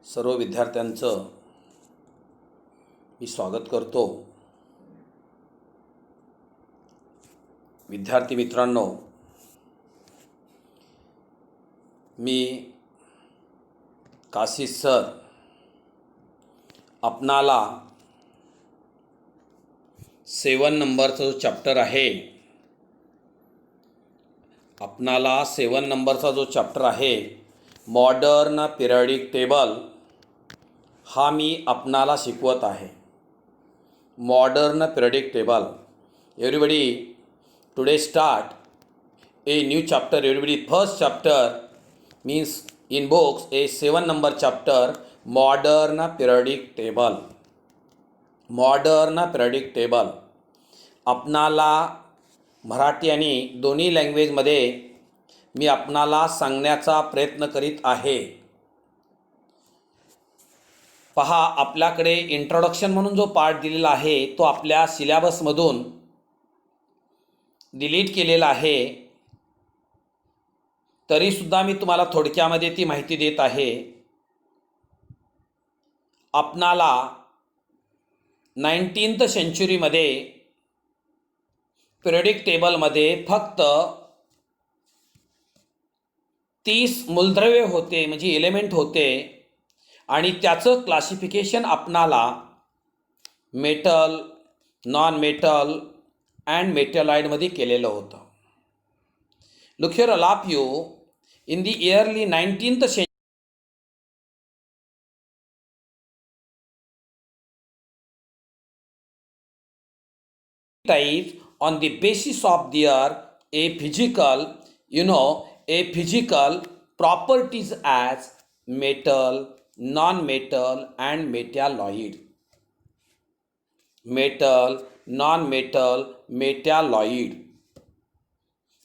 सर्व विद्यार्थ्यांचं मी स्वागत करतो. विद्यार्थी मित्रांनो, मी काशी सर आपणाला 7 नंबरचा जो चॅप्टर आहे, मॉडर्न पिरियडिक टेबल, हा मी आपणाला शिकवत आहे. Modern periodic table. Everybody, today start a new chapter. Everybody, first chapter means in books a 7 number chapter, modern periodic table. आपणाला मराठी आणि दोन्ही लँग्वेजमध्ये मी आपणाला सांगण्याचा प्रयत्न करीत आहे. पहा, आपल्याकडे इंट्रोडक्शन म्हणून जो पार्ट दिलेला आहे तो आपल्या सिलेबसमधून डिलीट केलेला आहे. तरीसुद्धा मी तुम्हाला थोडक्यामध्ये ती माहिती देत आहे. आपणाला 19th सेंचुरीमध्ये पिरियडिक टेबलमध्ये फक्त 30 मूलद्रव्ये होते, म्हणजे एलिमेंट होते, आणि त्याचं क्लासिफिकेशन आपणाला मेटल, नॉन मेटल अँड मेटॅलॉइडमध्ये केलेलं होतं. Look here, all of you, in the early 19th century, types on the basis of their physical properties as metal, non-metal and metalloid. Metal, non-metal, metalloid.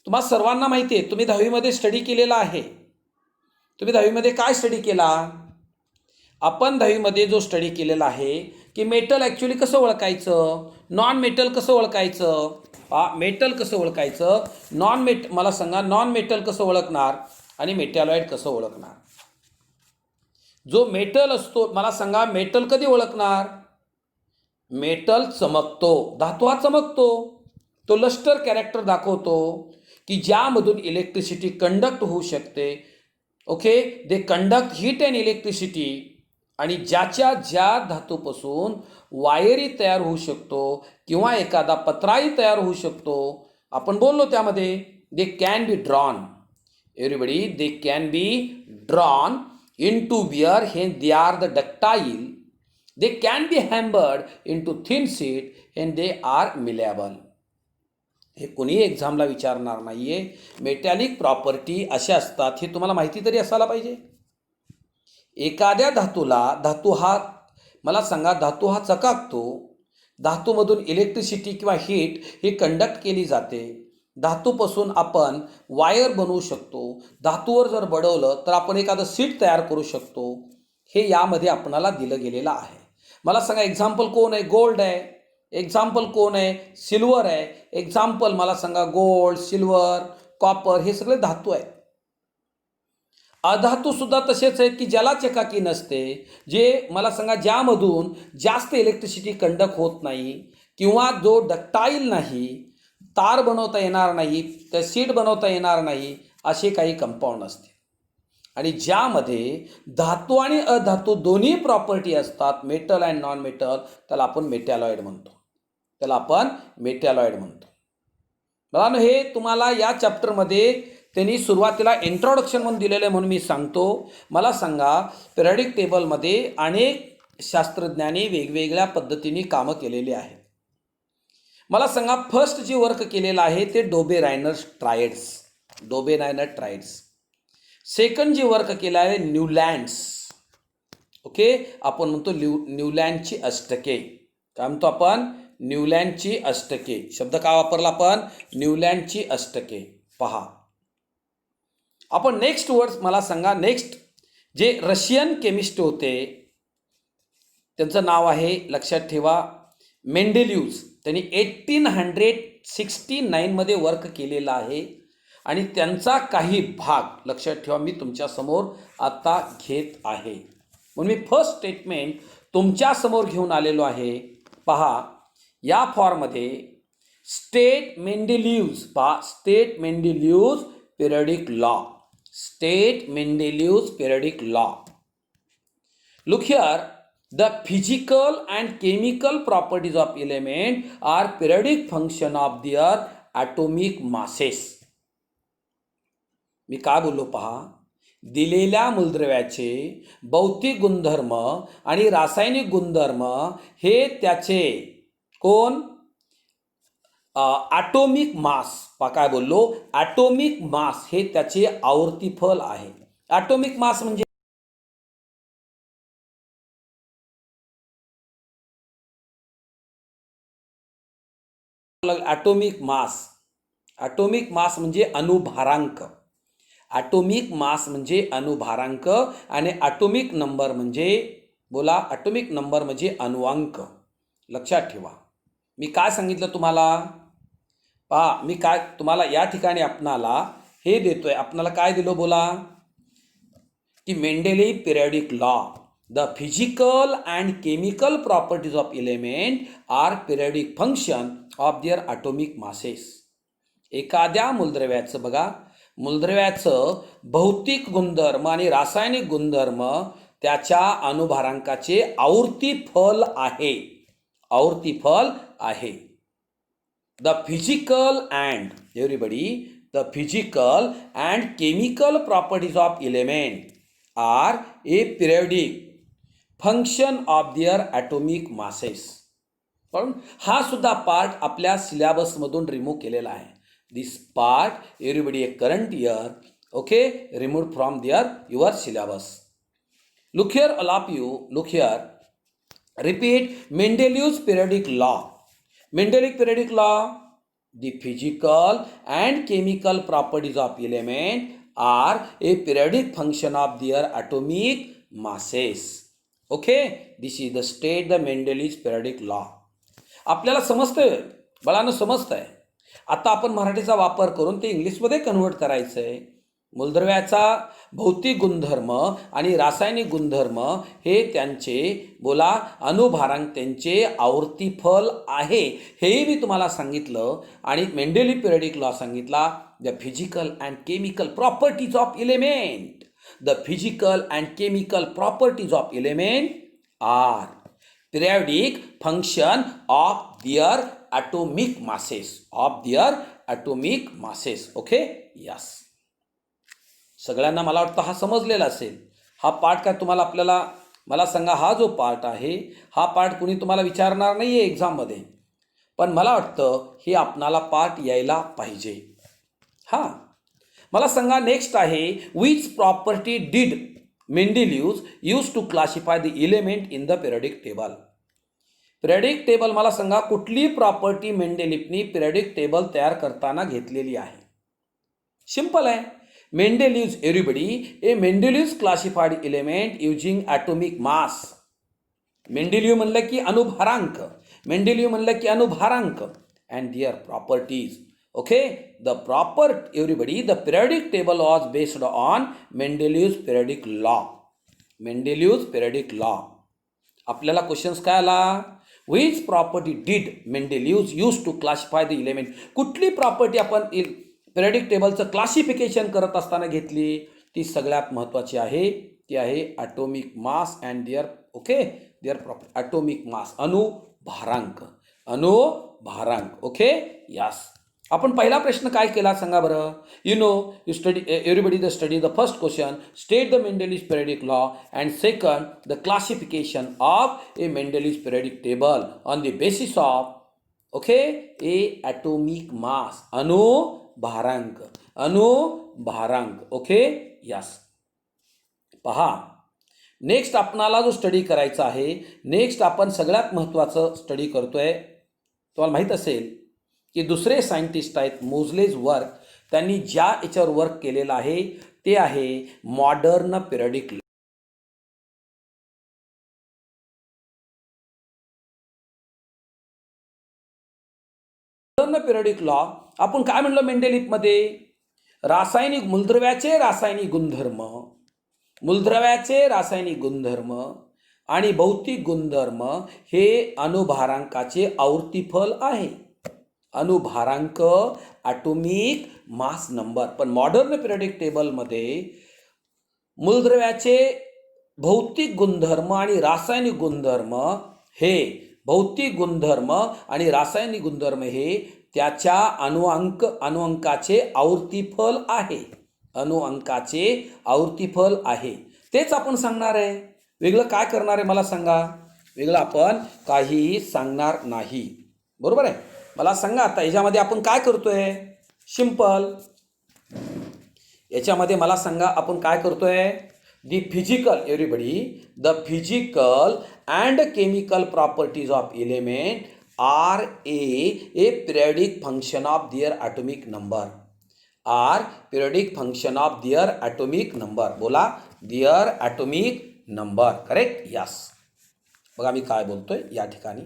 तुम्हाला सर्वांना माहिती आहे, तुम्ही 10वीमध्ये study केलेला आहे. तुम्ही 10वीमध्ये काय स्टडी केला? आपण 10वीमध्ये जो स्टडी केलेला आहे की मेटल ॲक्च्युली कसं ओळखायचं, नॉन मेटल कसं ओळखायचं, मेटल कसं ओळखायचं, मला सांगा, नॉन मेटल कसं ओळखणार आणि मेटॅलॉइड कसं ओळखणार. जो मेटल असतो, मला सांगा, मेटल कधी ओळखणार? मेटल चमकतो, धातू हा चमकतो, तो लस्टर कॅरेक्टर दाखवतो की ज्यामधून इलेक्ट्रिसिटी कंडक्ट होऊ शकते. Okay, they conduct heat and electricity. आणि ज्या धातूपासून वायरी तयार होऊ शकतो किंवा एखादा पत्राही तयार होऊ शकतो, आपण बोललो त्यामध्ये, they can be drawn. Everybody, they can be drawn in to wire, हे they are the ductile. They can be hammered in to thin sheet and they are malleable. हे कोणीही एक्झामला विचारणार नाही आहे. मेटॅलिक प्रॉपर्टी अशा असतात, हे तुम्हाला माहिती तरी असायला पाहिजे. एखाद्या धातू हा चकाकतो, धातूमधून इलेक्ट्रिसिटी किंवा हीट ही कंडक्ट केली जाते. धातूपासून आपण वायर बनवू शकतो. धातूवर जर बडवलं तर आपण एखादं सीट तयार करू शकतो. हे यामध्ये आपणाला दिलं गेलेलं आहे. मला सांगा, एक्झाम्पल कोण आहे? गोल्ड आहे. एक्झाम्पल कोण आहे? सिल्वर आहे. एक्झाम्पल मला सांगा, गोल्ड, सिल्वर, कॉपर, हे सगळे धातू आहेत. अधातू सुद्धा तसेच आहेत की ज्याला चकाकी नसते, जे मला सांगा, ज्यामधून जास्त इलेक्ट्रिसिटी कंडक्ट होत नाही, किंवा जो डक्टाईल नाही, तार बनवता येणार नाही, त्या सीट बनवता येणार नाही, असे काही कंपाऊंड असते. आणि ज्यामध्ये धातू आणि अधातू दोन्ही प्रॉपर्टी असतात, मेटल अँड नॉन मेटल, त्याला आपण मेटॅलॉइड म्हणतो. मला हे तुम्हाला या चॅप्टरमध्ये त्यांनी सुरुवातीला इंट्रोडक्शन म्हणून दिलेलं आहे, म्हणून मी सांगतो. मला सांगा, पिरियडिक टेबलमध्ये अनेक शास्त्रज्ञांनी वेगवेगळ्या पद्धतीने कामं केलेली आहेत. मला सांगा, फर्स्ट जे वर्क केलेलं आहे ते डोबे-रायनर ट्रायड्स. सेकंड जे वर्क केलं आहे न्यूलँड्स. ओके, आपण म्हणतो न्यूलँडची अष्टके. काय म्हणतो आपण? न्यूलँडची अष्टके. शब्द का वापरला आपण? न्यूलँडची अष्टके. पहा, आपण नेक्स्ट वर्ड्स, मला सांगा, नेक्स्ट जे रशियन केमिस्ट होते, त्यांचं नाव आहे, लक्षात ठेवा, मेंडेलिव्ह. त्यांनी 1869मध्ये वर्क केलेला आहे. आणि त्यांचा काही भाग लक्षात ठेवा, मी तुमच्यासमोर आता घेत आहे. म्हणून मी फर्स्ट स्टेटमेंट तुमच्या समोर घेऊन आलेलो आहे. पहा या फॉर्ममध्ये स्टेट मेंडेलिव्ह्ज, पहा state Mendeleev's periodic law, state Mendeleev's periodic law. Look here, the physical and chemical properties of element are periodic function of their atomic masses. मी काय बोललो पहा, दिलेल्या मूलद्रव्याचे भौतिक गुणधर्म आणि रासायनिक गुणधर्म हे त्याचे कोण ॲटोमिक मास, पहा काय बोललो, ॲटोमिक मास हे त्याचे आवर्तीफल आहे. ॲटोमिक मास म्हणजे ॲटोमिक मास, ॲटोमिक मास म्हणजे अणुभारांक, ॲटोमिक मास म्हणजे अणुभारांक आणि ॲटोमिक नंबर म्हणजे बोला, ॲटोमिक नंबर म्हणजे अणुअंक. लक्षात ठेवा मी काय सांगितलं तुम्हाला. पहा मी काय तुम्हाला या ठिकाणी आपणाला हे देतोय, आपणाला काय दिलं बोला, की Mendeleev periodic law, the physical and chemical properties of element are periodic function of their atomic masses. एखाद्या मूलद्रव्याचं बघा, मूलद्रव्याचं भौतिक गुणधर्म आणि रासायनिक गुणधर्म त्याच्या अणुभारांकाचे आवर्तीफल आहे, आवर्तीफल आहे. The physical and everybody, the physical and chemical properties of element are a periodic function of their atomic masses. पण हा सुद्धा पार्ट आपल्या सिलेबसमधून रिमूव्ह केलेला आहे. This part everybody a current year, okay, remove from their your syllabus. Look here all of you, look here, repeat Mendeleev's periodic law. Mendeleev periodic law, the physical and chemical properties of element are a periodic function of their atomic masses. Okay, this is the state the Mendeleev's periodic law. आपल्याला समजतंय बाळांनो, समजतंय. आता आपण मराठीचा वापर करून ते इंग्लिशमध्ये कन्व्हर्ट करायचं आहे. मूलद्रव्याचा भौतिक गुणधर्म आणि रासायनिक गुणधर्म हे त्यांचे बोला अणुभारांक त्यांचे आवर्तीफल आहे, हेही मी तुम्हाला सांगितलं. आणि मेंडेलिव्ह पिरियडिक लॉ सांगितला, the physical and chemical properties of element. The physical and chemical properties of element are periodic function of their atomic masses, of their atomic masses. Okay, yes. सगळ्यांना मला वाटतं हा समजलेला असेल. हा पार्ट काय तुम्हाला आपल्याला मला सांगा, हा जो पार्ट आहे हा पार्ट कुणी तुम्हाला विचारणार नाही आहे एक्झाममध्ये, पण मला वाटतं हे आपणाला पार्ट यायला पाहिजे. हां, मला सांगा नेक्स्ट आहे, which property did Mendeleev's use to classify the element in the periodic table. Periodic table मला सांगा कुठली प्रॉपर्टी मेंडेलिव्हनी पिरियडिक टेबल तयार करताना घेतलेली आहे. सिंपल आहे, Mendeleev's everybody, a Mendeleev's classified element using atomic mass. Mendeleev म्हणलं की अणुभारांक, मेंडेलिव्ह म्हणलं की अणुभारांक and their properties. Okay, the proper everybody, the periodic table was based on Mendeleev's periodic law. Mendeleev's periodic law. आपल्याला questions काय आला, which property did Mendeleev use to classify the element. कुठली प्रॉपर्टी आपण periodic टेबलचं classification करत असताना घेतली, ती सगळ्यात महत्त्वाची आहे, ती आहे atomic mass and their, okay, their property atomic mass, अणुभारांक, अणुभारांक. Okay, yes. आपण पहिला प्रश्न काय केला सांगा बरं. You study everybody the study the first question, state the Mendeleev's periodic law, and second the classification of a Mendeleev's periodic table on the basis of, okay, a atomic mass, अणुभारांक, अणुभारांक. Okay, yes. पहा next आपणाला जो study करायचा आहे, next आपण सगळ्यात महत्त्वाचं स्टडी करतोय. तुम्हाला माहीत असेल की दुसरे सायंटिस्ट आहेत मोझलेज वर्क, त्यांनी ज्या याच्यावर वर्क केलेलं आहे ते आहे modern periodic law. Modern periodic law आपण काय म्हणलं मेंडेलिव्हमध्ये, रासायनिक मूलद्रव्याचे रासायनिक गुणधर्म मूलद्रव्याचे रासायनिक गुणधर्म आणि भौतिक गुणधर्म हे अणुभारांकाचे आवर्तीफल आहे. अणुभारांक ॲटोमिक मास नंबर. पण मॉडर्न पिरियडिक टेबलमध्ये मूलद्रव्याचे भौतिक गुणधर्म आणि रासायनिक गुणधर्म हे त्याच्या अणुअंकाचे आवर्तीफल आहे. तेच आपण सांगणार आहे. वेगळं काय करणार आहे मला सांगा. वेगळं आपण काहीही सांगणार नाही. बरोबर आहे. मला सांगा आता याच्यामध्ये आपण काय करतोय. सिंपल. याच्यामध्ये मला सांगा आपण काय करतोय. The physical and chemical properties of element are a periodic function of their atomic number. बोला. Their atomic number. Correct. Yes. बघा मी काय बोलतोय या ठिकाणी.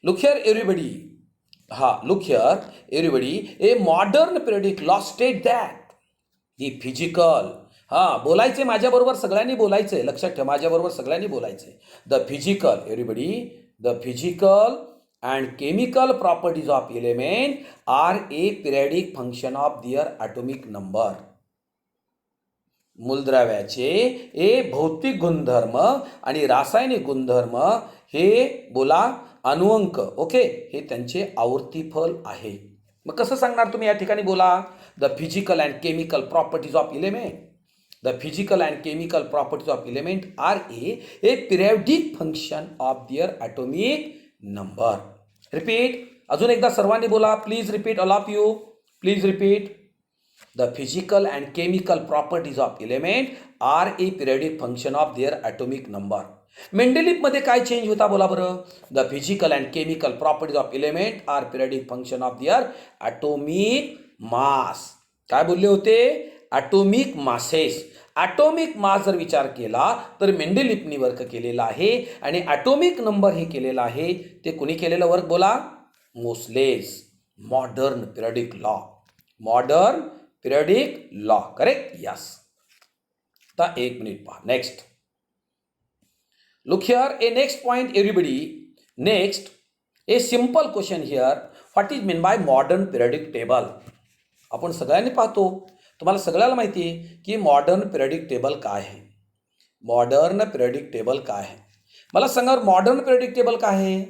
Look here everybody. A modern periodic law state that the physical. बोलायचे माझ्याबरोबर सगळ्यांनी बोलायचंय. लक्षात ठेवा माझ्याबरोबर सगळ्यांनी बोलायचंय. The physical and chemical properties of element are a periodic function of their atomic number. मूलद्रव्याचे भौतिक गुणधर्म आणि रासायनिक गुणधर्म हे बोला अणुअंक. ओके. हे त्यांचे आवर्तीफल आहे. मग कसं सांगणार तुम्ही या ठिकाणी. बोला. The physical and chemical properties of element are a periodic function of their atomic number. Repeat. अजून एकदा सर्वांनी बोला. Please repeat. All of you please repeat. The physical and chemical properties of element are a periodic function of their atomic number. मेंडेलिफमध्ये काय change होता बोला बरं. The physical and chemical properties of element are periodic function of their atomic mass. काय बोलले होते. Atomic masses. Atomic mass जर विचार केला तर मेंडेलिफनी वर्क केलेला आहे आणि ॲटोमिक नंबर हे केलेलं आहे ते कुणी केलेलं वर्क बोला. Moseley's. Modern periodic law. Correct. Yes. आता एक मिनिट पहा. Next. Look here. A next point everybody. Next a simple question here. What is mean by modern periodic table. आपण सगळ्यांनी पाहतो. तुम्हाला सगळ्याला माहिती आहे की मॉडर्न पिरियडिक टेबल काय आहे. मला सांगा मॉडर्न पिरियडिक टेबल काय आहे.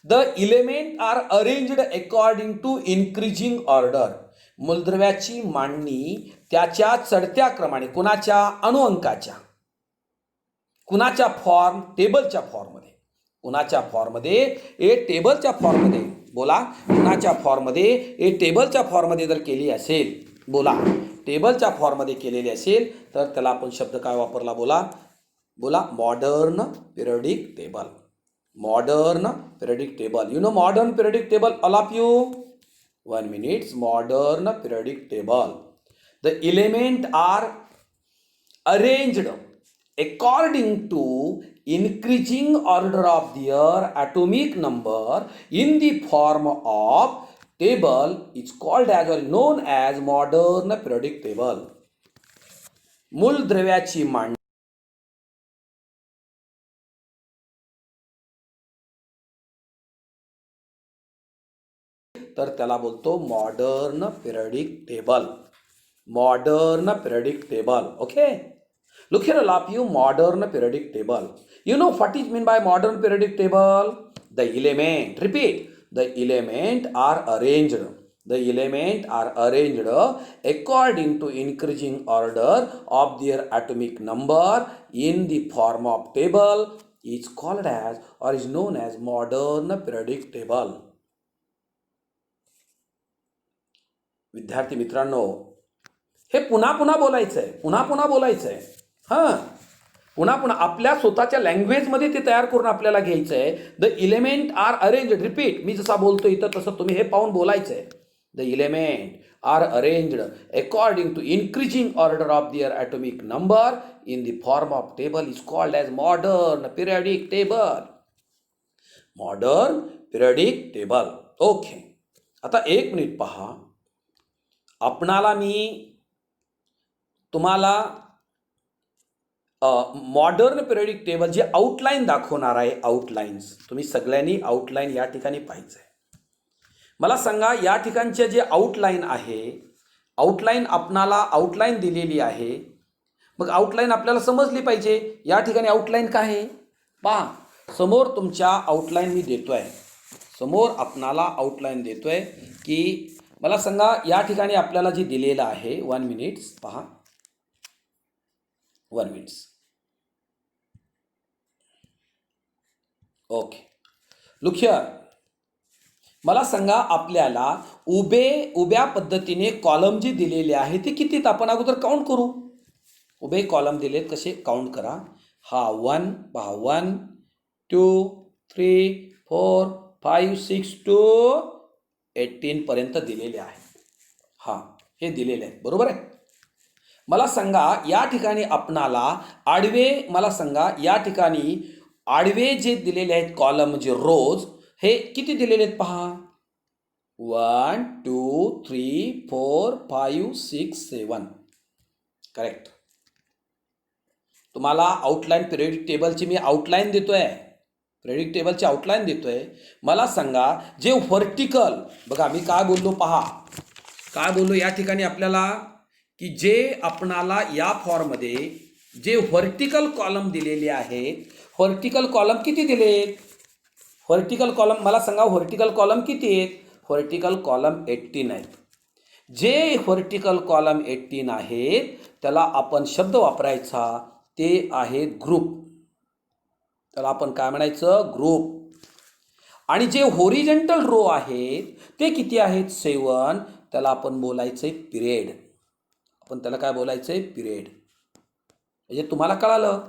The element are arranged according to increasing order. मूलद्रव्याची मांडणी त्याच्या चढत्या क्रमाने. कुणाच्या. अणुअंकाच्या. कुणाच्या फॉर्म. टेबलच्या फॉर्ममध्ये. बोला. कुणाच्या फॉर्ममध्ये. टेबलच्या फॉर्ममध्ये जर केली असेल. बोला. टेबलच्या फॉर्ममध्ये केलेली असेल तर त्याला आपण शब्द काय वापरला. बोला. Modern periodic table. You know modern periodic table. All of you 1 minute. Modern periodic table. The elements are arranged according to increasing order of their atomic number in the form of table is called as or known as modern periodic table. मूलद्रव्याची मांडणी तर त्याला बोलतो modern periodic table. Okay. Look here all of you. Modern periodic table. You know what is mean by modern periodic table. The element. Repeat. The element are arranged according to increasing order of their atomic number in the form of table is called as or is known as modern periodic table. विद्यार्थी मित्रांनो, हे पुन्हा पुन्हा बोलायचंय. पुन्हा आपल्या स्वतःच्या लँग्वेजमध्ये ते तयार करून आपल्याला घ्यायचंय. The element are arranged. Repeat. मी जसा बोलतो इथं तसं तुम्ही हे पाहून बोलायचंय. The element are arranged according to increasing order of their atomic number in the form of table is called as modern periodic table. Okay. आता एक मिनिट पहा. तुम्हाला मॉडर्न पिरियडिक टेबल जे आउटलाईन दाखवणार आहे, आउटलाईन्स तुम्ही सगळ्यांनी आउटलाईन या ठिकाणी पाहिजे. मला सांगा या ठिकाणचे जे आउटलाईन आहे, आउटलाईन आपणाला आउटलाईन दिलेली आहे. मग आउटलाईन आपल्याला समजली पाहिजे. या ठिकाणी आउटलाईन काय आहे पहा, समोर तुमच्या आउटलाईन मी देतोय, समोर आपणाला आउटलाईन देतोय की मला सांगा या ठिकाणी आपल्याला जे दिलेलं आहे 1 मिनिट्स पहा, 1 मिनिट्स. Okay, look here. मला सांगा आपल्याला उभ्या पद्धतीने कॉलम जे दिलेले आहे ते किती, आपण अगोदर काउंट करू. उभे कॉलम दिलेत, कसे काउंट करा. हा 1 पहा, 1 2 3 4 5 6 टू 18 पर्यंत दिलेले आहे. हा हे दिलेले आहे, बरोबर आहे. मला सांगा या ठिकाणी आपणाला आडवे, मला सांगा या ठिकाणी आडवे जे दिलेले आहेत कॉलम म्हणजे रोज, हे किती दिलेले आहेत पहा. 1 2 3 4 5 6 7. करेक्ट. तुम्हाला आउटलाईन पिरियडिक टेबलची मी आउटलाईन देतोय, पिरियडिक टेबलची आउटलाईन देतोय. मला सांगा जे व्हर्टिकल, बघा मी काय बोललो पहा, काय बोललो या ठिकाणी आपल्याला की जे आपणाला या फॉर्ममध्ये जे व्हर्टिकल कॉलम दिलेले आहेत, व्हर्टिकल कॉलम किती दिलेत, व्हर्टिकल कॉलम मला सांगा व्हर्टिकल कॉलम किती आहेत. व्हर्टिकल कॉलम 18 आहेत. जे व्हर्टिकल कॉलम 18 आहेत त्याला आपण शब्द वापरायचा, ते आहे ग्रुप. त्याला आपण काय म्हणायचं, ग्रुप. आणि जे होरिझॉन्टल रो आहेत ते किती आहेत, 7, त्याला आपण बोलायचंय पिरियड. आपण त्याला काय बोलायचंय, पिरियड. म्हणजे तुम्हाला कळालं.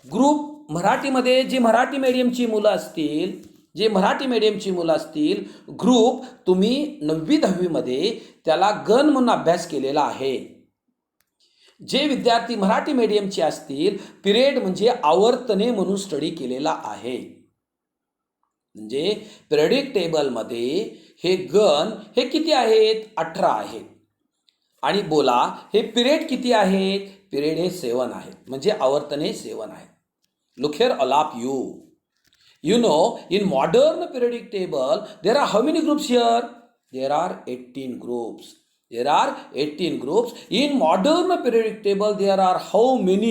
ग्रुप मराठीमध्ये जे मराठी मीडियमची मुलं असतील, जे मराठी मीडियमची मुलं असतील, ग्रुप तुम्ही 9वी 10वी मध्ये त्याला गण म्हणून अभ्यास केलेला आहे. जे विद्यार्थी मराठी मीडियमचे असतील, पिरियड म्हणजे आवर्तने म्हणून स्टडी केलेला आहे. म्हणजे पिरियडिक टेबलमध्ये हे गण हे किती आहेत, 18 आहेत. आणि बोला हे पिरियड किती आहेत, पिरियड हे 7 आहेत, म्हणजे आवर्तने 7 आहेत. Look here, all of you. You know, in modern periodic table, there are how many groups here? There are 18 groups. There are 18 groups. In modern periodic table, there are how many?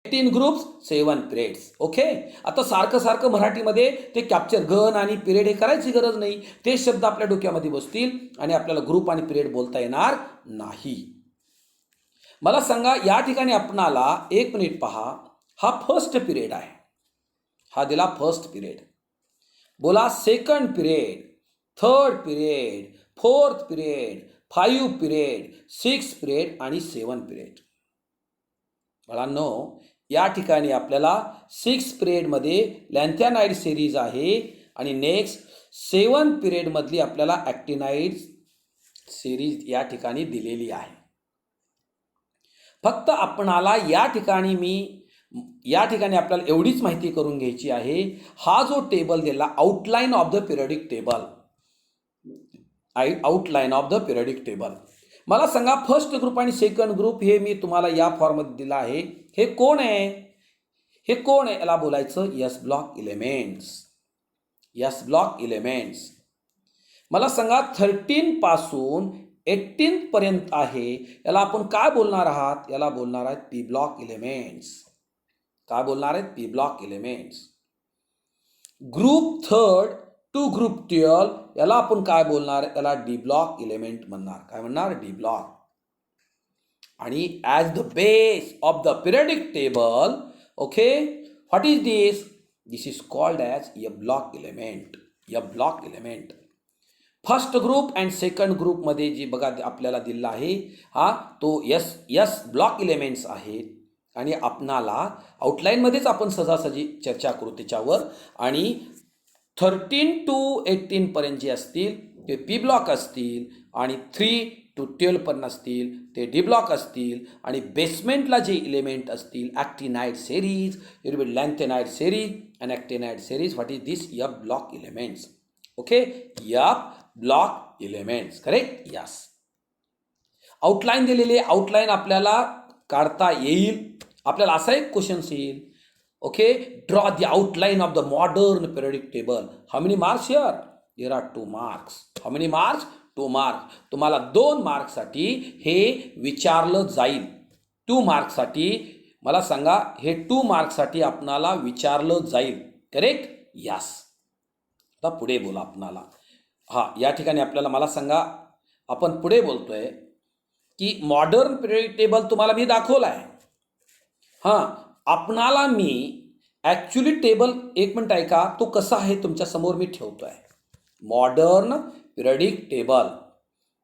18 groups 7 periods. Okay. आता सारखं सारखं मराठीमध्ये ते capture गण आणि period हे करायची गरज नाही. ते शब्द आपल्या डोक्यामध्ये बसतील आणि आपल्याला ग्रुप आणि पिरियड बोलता येणार नाही. मला सांगा या ठिकाणी आपणाला 1 मिनिट पहा, हा फर्स्ट पिरियड आहे, हा दिला फर्स्ट पिरियड. बोला second period, third period, fourth period, 5 period, 6 period आणि 7 पिरियड. मुलांनो या ठिकाणी आपल्याला 6 पिरियडमध्ये लॅन्थॅनाइड सिरीज आहे आणि नेक्स्ट 7 पिरियडमधली आपल्याला ॲक्टिनाइड सिरीज या ठिकाणी दिलेली आहे. फक्त आपणाला या ठिकाणी आपल्याला एवढीच माहिती करून घ्यायची आहे. हा जो टेबल दिला outline of the periodic table, outline of the periodic table. मला सांगा फर्स्ट ग्रुप आणि सेकंड ग्रुप हे मी तुम्हाला या फॉर्ममध्ये दिला आहे. हे कोण आहे, हे कोण आहे, याला बोलायचं S block elements. S block elements. मला सांगा 13 पासून 18 पर्यंत आहे, याला आपण काय बोलणार आहात, याला बोलणार आहेत पी ब्लॉक एलिमेंट्स. काय बोलणार आहेत, P block elements. Group third to group 12 याला आपण काय बोलणार, याला डी ब्लॉक एलिमेंट म्हणणार. काय म्हणणार, डी ब्लॉक. आणि as the base of the periodic table, okay, what is this, this is called as A block element. A block element. First group and second ग्रुपमध्ये जी बघा आपल्याला दिला आहे हा तो एस ब्लॉक एलिमेंट्स आहेत. आणि आपणाला आउटलाईनमध्येच आपण सहजासहजी चर्चा करू त्याच्यावर. आणि 13 to 18 पर्यंत जे असतील ते पी ब्लॉक असतील आणि 3 to 12 पर्यंत असतील ते डी ब्लॉक असतील. आणि बेसमेंटला जे एलिमेंट असतील actinide series, it will lanthanide series and actinide series. What is this, F block elements. Okay, F block elements. Correct. Yes. Outline दिलेली आहे. आउटलाईन आपल्याला काढता येईल. आपल्याला असा एक क्वेश्चन येईल. Okay. Draw the outline of the modern periodic table. How many marks here? There are 2 marks. How many marks? 2 marks. तुम्हाला 2 मार्क्ससाठी हे विचारलं जाईल. 2 मार्क्ससाठी मला सांगा, हे 2 मार्क्ससाठी आपणाला विचारलं जाईल. करेक्ट. यस. आता पुढे बोला आपणाला. या ठिकाणी आपल्याला मला सांगा, आपण पुढे बोलतोय की मॉडर्न पिरियडिक टेबल तुम्हाला मी दाखवला आहे. आपणाला मी ॲक्च्युली टेबल, एक मिनिट ऐका, तो कसा आहे तुमच्या समोर मी ठेवतोय. Modern periodic table.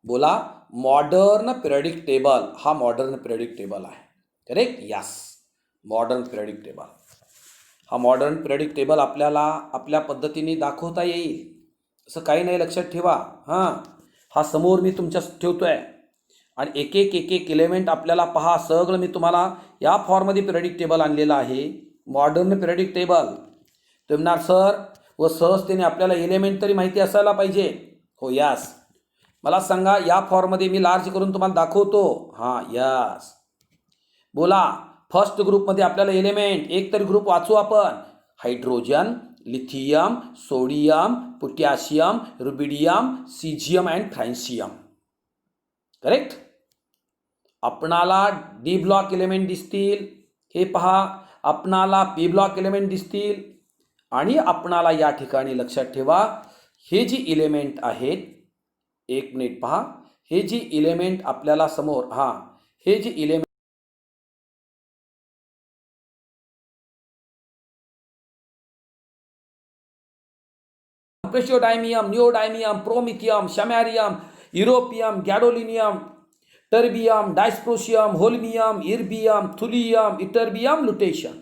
बोला. Modern periodic table. हा मॉडर्न पिरियडिक टेबल आहे. Correct. Yes. Modern periodic table. हा मॉडर्न पिरियडिक टेबल आपल्याला आपल्या पद्धतीने दाखवता येईल. असं काही नाही, लक्षात ठेवा. हा समोर मी तुमच्या ठेवतोय आणि एक एक एलिमेंट आपल्याला पहा. सगळं मी तुम्हाला या फॉर्ममध्ये पिरियडिक टेबल आणलेलं आहे. Modern periodic table. तुम्ही सर व सहजतेने आपल्याला एलिमेंट तरी माहिती असायला पाहिजे. हो. यस. मला सांगा, या फॉर्ममध्ये मी लार्ज करून तुम्हाला दाखवतो. यस. बोला. फर्स्ट ग्रुपमध्ये आपल्याला एलिमेंट एक तरी ग्रुप वाचू आपण. Hydrogen, lithium, sodium, potassium, rubidium, caesium and francium. Correct. आपणाला डी ब्लॉक एलिमेंट दिसतील. हे पहा. आपणाला पी ब्लॉक एलिमेंट दिसतील. आणि आपणाला या ठिकाणी लक्षात ठेवा, हे जी एलिमेंट आहेत, एक मिनिट पहा, हे जी एलिमेंट आपल्याला समोर, हे जे element praseodymium, neodymium, promethium, samarium, europium, gadolinium, terbium, dysprosium, holmium, erbium, thulium, ytterbium, lutetium.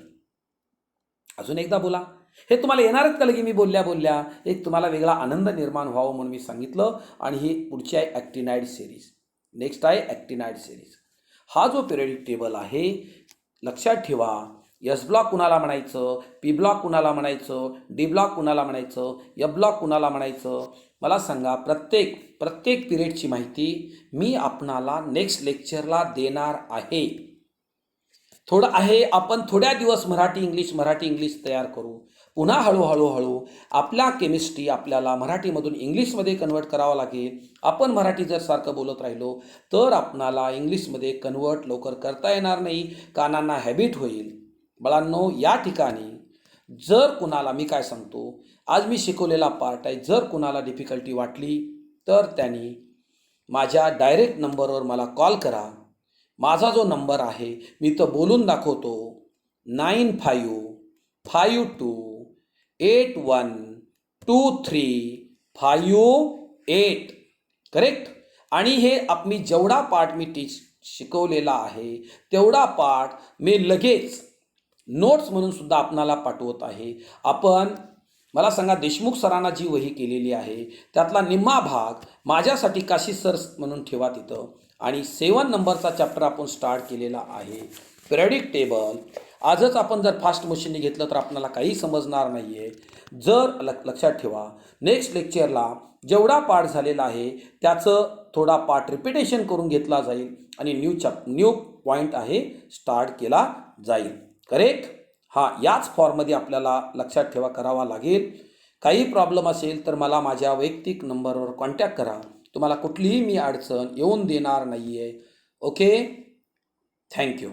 अजून एकदा बोला. हे तुम्हाला येणारच का लगे मी बोलल्या एक तुम्हाला वेगळा आनंद निर्माण व्हावं म्हणून मी सांगितलं. आणि ही पुढची आहे ॲक्टिनाइड सिरीज. नेक्स्ट आहे ॲक्टिनाइड सिरीज. हा जो पिरियडिक टेबल आहे, लक्षात ठेवा, एस ब्लॉक कुणाला म्हणायचं, पी ब्लॉक कुणाला म्हणायचं, डी ब्लॉक कुणाला म्हणायचं, एफ ब्लॉक कुणाला म्हणायचं, मला सांगा. प्रत्येक पिरियडची माहिती मी आपणाला नेक्स्ट लेक्चरला देणार आहे. थोडं आहे, आपण थोड्या दिवस मराठी इंग्लिश तयार करू. पुन्हा हळूहळू आपल्या केमिस्ट्री आपल्याला मराठीमधून इंग्लिशमध्ये कन्वर्ट करावं लागेल. आपण मराठी जर सारखं बोलत राहिलो तर आपणाला इंग्लिशमध्ये कन्वर्ट लवकर करता येणार नाही. कानांना हॅबिट होईल. बाळांनो, या ठिकाणी जर कुणाला मी काय सांगतो, आज मी शिकवलेला पार्ट आहे, जर कुणाला डिफिकल्टी वाटली तर त्यांनी माझ्या डायरेक्ट नंबरवर मला कॉल करा. माझा जो नंबर आहे मी तो बोलून दाखवतो. 9552812358. करेक्ट. आणि हे मी जेवढा पार्ट मी शिकवलेला आहे तेवढा पार्ट मी लगेच नोट्स म्हणून सुद्धा आपणाला पाठवत आहे. आपण मला सांगा, देशमुख सरांना जी वही केलेली आहे त्यातला निम्मा भाग माझ्यासाठी काशी सर म्हणून ठेवा तिथं. आणि 7 नंबरचा चॅप्टर आपण स्टार्ट केलेला आहे, पिरियडिक टेबल. आजच आपण जर फास्ट मोशनने घेतलं तर आपल्याला काही समजणार नाही आहे. जर लक्षात ठेवा, नेक्स्ट लेक्चरला जेवढा पार्ट झालेला आहे त्याचं थोडा पार्ट रिपिटेशन करून घेतला जाईल आणि न्यू पॉईंट आहे स्टार्ट केला जाईल. करेक्ट. याच फॉर्ममध्ये आपल्याला लक्षात ठेवा करावा लागेल. काही प्रॉब्लेम असेल तर मला माझ्या वैयक्तिक नंबरवर कॉन्टॅक्ट करा. तुम्हाला कुठलीही मी अडचण येऊन देणार नाही आहे. ओके. थँक्यू.